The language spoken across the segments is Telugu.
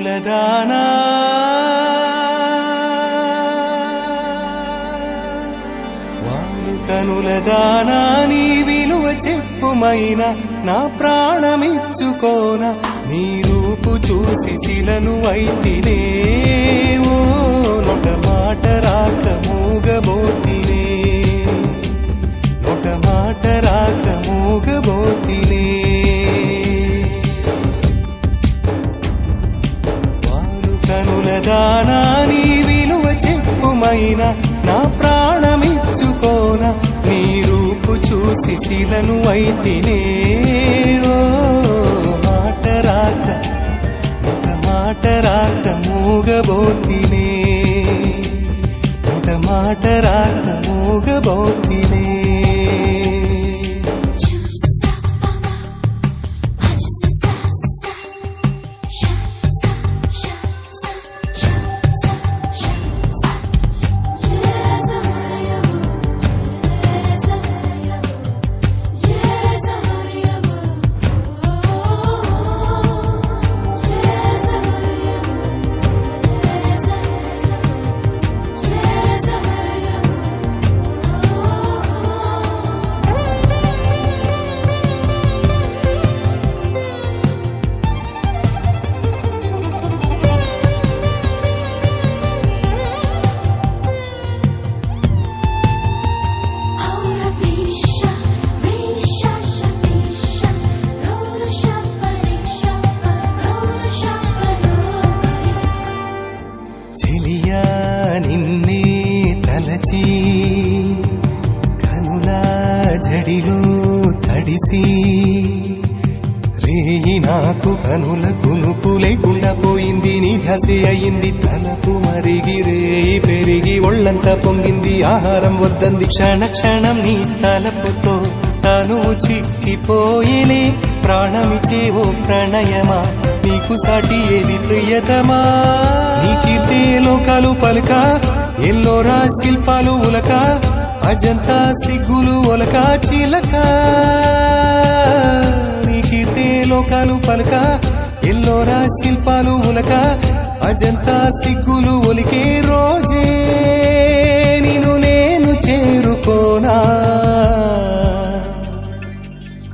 కనుల దానా వాలు కనుల దానా నీ విలువ చెప్పుమైనా నా ప్రాణమిచ్చుకోనా నీ రూపు చూసి శిలను అయితినే ఓ నొక మాట రాక మూగబోతినే నొక మాట రాక మూగబోతినే వాలు కనుల దానా నీ విలువ చెప్పుమైనా నా ప్రాణమిచ్చుకోనా నీ రూపు చూసి శిలను అయితినే ఓ మాట రాక ఒక మాట రాక మూగబోతినే ఒక మాట రాక మూగబోతినే నిన్నే తలచి కనులా జడిలో తడిసి రేయి నాకు కనుల కునుకు లేకుండా పోయింది నీ ధ్యాసే అయింది తలపు మరిగి రేయి పెరిగి ఒళ్ళంతా పొంగింది ఆహారం వద్దంది క్షణ క్షణం నీ తలపుతో తను చిక్కిపోయేలే ప్రాణమిచే ఓ ప్రణయమా నీకు సాటి ఏది ప్రియతమా నీ కీర్తే లోకాలు పలుక ఎల్లోరా శిల్పాలు ఉలక అజంతా సిగ్గులు ఒలక చిలక నీ కీర్తే లోకాలు పలుక ఎల్లోరా శిల్పాలు ఉలక అజంతా సిగ్గులు ఒలికే రోజే నిన్ను నేను చేరుకోనా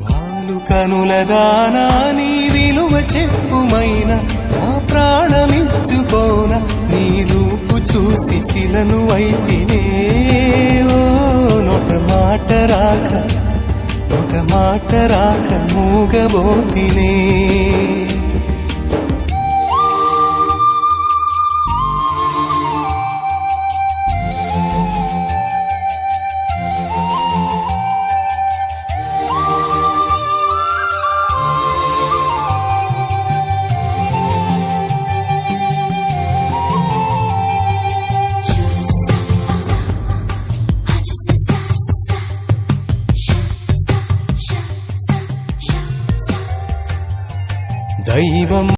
వాలు కనుల దానా నీ విలువ చెప్పుమైనా నా ప్రాణమిచ్చుకోనా నీ రూపు చూసి శిలను అయితినే ఓ నొక మాట రాక ఒక మాట రాక మూగబోతినే దైవం